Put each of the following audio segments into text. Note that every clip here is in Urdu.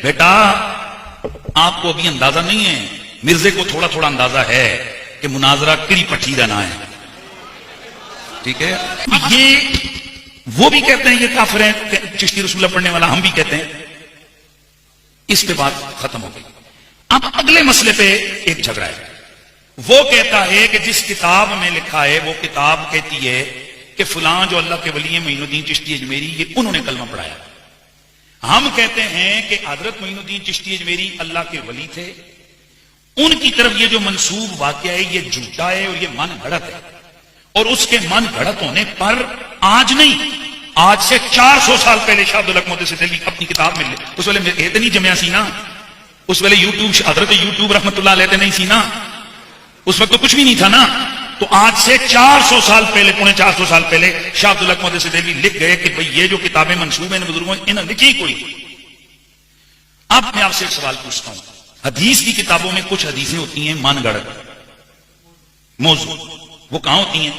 بیٹا آپ کو ابھی اندازہ نہیں ہے، مرزے کو تھوڑا تھوڑا اندازہ ہے کہ مناظرہ کڑی پٹھی رہنا ہے، ٹھیک ہے؟ یہ وہ بھی کہتے ہیں یہ کافر ہیں چشتی رسولہ پڑھنے والا، ہم بھی کہتے ہیں، اس پہ بات ختم ہو گئی۔ اب اگلے مسئلے پہ ایک جھگڑا ہے، وہ کہتا ہے کہ جس کتاب میں لکھا ہے وہ کتاب کہتی ہے کہ فلاں جو اللہ کے ولی ہیں معین الدین چشتی اجمیری، یہ انہوں نے کلمہ پڑھایا۔ ہم کہتے ہیں کہ حضرت معین الدین چشتی اجمیری اللہ کے ولی تھے، ان کی طرف یہ جو منسوب واقعہ ہے یہ جھوٹا ہے اور یہ من گھڑت ہے، اور اس کے من گھڑت ہونے پر آج نہیں، آج سے 400 سال پہلے شاہ عبدالحق محدث دہلوی اپنی کتاب میں، اس ویلے یہ نہیں جمیا سی نا، اس ویلے یوٹیوب حضرت یوٹیوب رحمت اللہ علیہ نہیں سی نا، اس وقت تو کچھ بھی نہیں تھا نا، تو آج سے 400 سال پہلے، پونے 400 سال پہلے شاہ عبدالحق محدث دہلوی لکھ گئے کہ بھئی یہ جو کتابیں منسوب ہیں بزرگوں انہوں نے لکھی کوئی۔ اب میں آپ سے ایک سوال پوچھتا ہوں، حدیث کی کتابوں میں کچھ حدیثیں ہوتی ہیں من گڑت موضوع، وہ کہاں ہوتی ہیں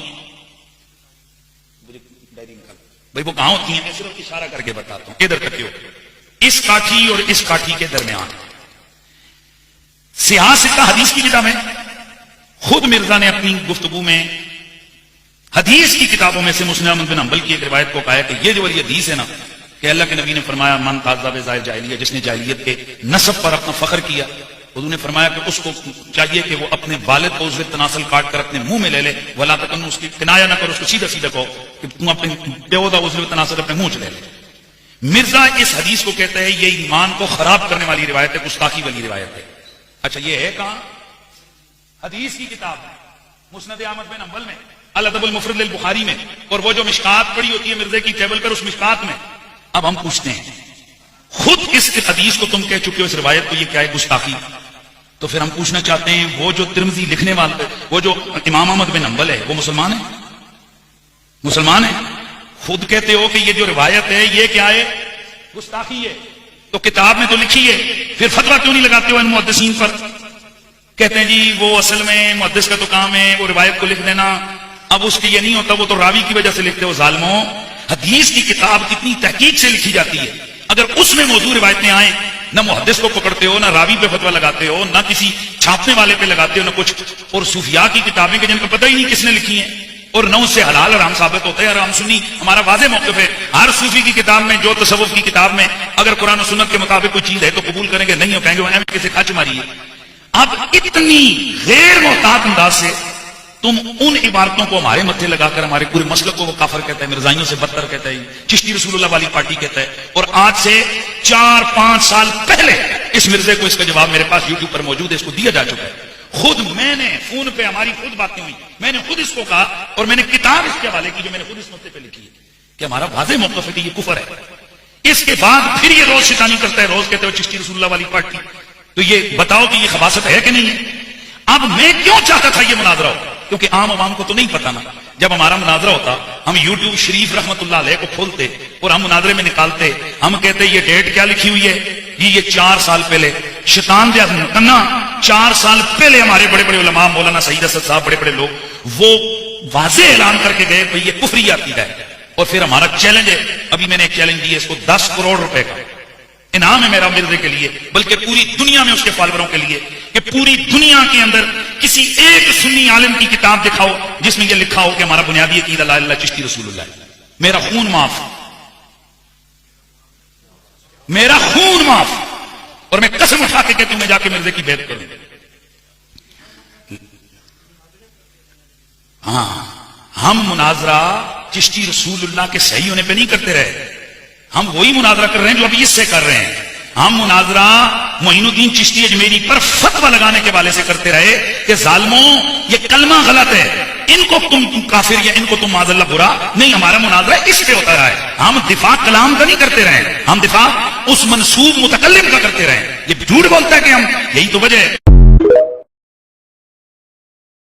بھئی؟ وہ کہاں ہوتی ہیں؟ میں صرف اشارہ کر کے بتاتا ہوں، ادھر تک ہو، اس کاٹھی اور اس کاٹھی کے درمیان سیاست حدیث کی کتاب ہے۔ خود مرزا نے اپنی گفتگو میں حدیث کی کتابوں میں سے مسند احمد بن حنبل کی ایک روایت کو کہا ہے کہ یہ جو والی حدیث ہے نا کہ اللہ کے نبی نے فرمایا من تعذب بظاہر جاہلیہ، جس نے جاہلیت کے نسب پر اپنا فخر کیا، حضور نے فرمایا کہ اس کو چاہیے کہ وہ اپنے والد کو عضو تناسل کاٹ کر اپنے منہ میں لے لے، ولا تکن، اس کی کنایا نہ کرو، اس کو سیدھا سیدھا کہو کہ تم اپنے بیہودہ عضو تناسل اپنے منہ سے لے لے۔ مرزا اس حدیث کو کہتا ہے یہ ایمان کو خراب کرنے والی روایت ہے، گستاخی والی روایت ہے۔ اچھا یہ ہے کہاں؟ حدیث کی کتاب میں، مسند احمد بن حنبل میں، الادب المفرد للبخاری میں، اور وہ جو مشکات پڑی ہوتی ہے مرزے کی ٹیبل پر، اس مشکات میں۔ اب ہم پوچھتے ہیں، خود اس حدیث کو تم کہہ چکے ہو اس روایت کو، یہ کیا ہے؟ گستاخی۔ تو پھر ہم پوچھنا چاہتے ہیں وہ جو ترمذی لکھنے والے، وہ جو امام احمد بن حنبل ہے، وہ مسلمان ہے؟ مسلمان ہے؟ خود کہتے ہو کہ یہ جو روایت ہے یہ کیا ہے؟ گستاخی ہے۔ تو کتاب میں تو لکھی ہے، پھر فتویٰ کیوں نہیں لگاتے ہو ان محدثین پر؟ کہتے ہیں جی وہ اصل میں محدث کا تو کام ہے وہ روایت کو لکھ دینا، اب اس کی یہ نہیں ہوتا، وہ تو راوی کی وجہ سے لکھتے ہو۔ ظالموں، حدیث کی کتاب کتنی تحقیق سے لکھی جاتی ہے، اگر اس میں موضوع روایتیں آئیں، نہ محدث کو پکڑتے ہو، نہ راوی پہ فتویٰ لگاتے ہو، نہ کسی چھاپنے والے پہ لگاتے ہو، نہ کچھ۔ اور صوفیاء کی کتابیں کہ جن کو پتہ ہی نہیں کس نے لکھی ہیں، اور نہ اس سے حلال حرام ثابت ہوتا ہے۔ اور ہم سنی، ہمارا واضح موقف ہے، ہر صوفی کی کتاب میں، جو تصوف کی کتاب میں اگر قرآن و سنت کے مطابق کوئی چیز ہے تو قبول کریں گے، نہیں ہو کہیں گے وہ ایم کسی کھچ ماری ہے۔ اب اتنی غیر محتاط انداز سے تم ان عبارتوں کو ہمارے متھے لگا کر ہمارے پورے مسلک کو وہ کافر کہتا ہے، مرزائیوں سے بدتر کہتا ہے، چشتی رسول اللہ والی پارٹی کہتا ہے۔ اور آج سے 4-5 سال پہلے اس مرزے کو اس کا جواب میرے پاس یوٹیوب پر موجود ہے، اس کو دیا جا چکا ہے۔ خود میں نے فون پہ ہماری خود باتیں ہوئی، میں نے خود اس کو کہا، اور میں نے کتاب اس کے حوالے کی جو میں نے خود اس مسئلے پہ لکھی ہے کہ ہمارا واضح موقف ہے کہ یہ کفر ہے۔ اس کے بعد پھر یہ روز شیطانی کرتا ہے، روز کہتے ہو چشتی رسول اللہ والی پارٹی۔ تو یہ بتاؤ کہ یہ خباثت ہے کہ نہیں ہے؟ اب میں کیوں چاہتا تھا یہ مناظرہ ہو؟ کیونکہ عام عوام کو تو نہیں پتا نا، جب ہمارا مناظرہ ہوتا ہم یوٹیوب شریف رحمت اللہ علیہ کو کھولتے اور ہم مناظرے میں نکالتے، ہم کہتے یہ ڈیٹ کیا لکھی ہوئی ہے؟ یہ 4 سال پہلے شیطان دیا کنا، 4 سال پہلے ہمارے بڑے بڑے علماء، مولانا سعید اسد صاحب، بڑے بڑے لوگ وہ واضح اعلان کر کے گئے کہ یہ کفری عقیدہ ہے۔ اور پھر ہمارا چیلنج ہے، ابھی میں نے ایک چیلنج دیا، اس کو 10 کروڑ روپے کا انعام ہے میرا مرزے کے لیے، بلکہ پوری دنیا میں اس کے فالووروں کے لیے، کہ پوری دنیا کے اندر کسی ایک سنی عالم کی کتاب دکھاؤ جس میں یہ لکھا ہو کہ ہمارا بنیادی عقیدہ لا الہ الا اللہ چشتی رسول اللہ ہے۔ میرا خون معاف، میرا خون معاف، اور میں قسم اٹھا کے کہتا ہوں میں جا کے مرزے کی بیعت کروں۔ ہاں، ہم مناظرہ چشتی رسول اللہ کے صحیح ہونے پہ نہیں کرتے رہے، ہم وہی مناظرہ کر رہے ہیں جو ابھی اس سے کر رہے ہیں۔ ہم مناظرہ معین الدین چشتی اجمیری پر فتویٰ لگانے کے والے سے کرتے رہے کہ ظالموں یہ کلمہ غلط ہے، ان کو تم کافر یا ان کو تم معاذ اللہ برا نہیں۔ ہمارا مناظرہ اس پہ ہوتا رہا ہے، ہم دفاع کلام کا نہیں کرتے رہے، ہم دفاع اس منسوب متکلم کا کرتے رہے۔ یہ جھوٹ بولتا ہے کہ ہم، یہی تو وجہ ہے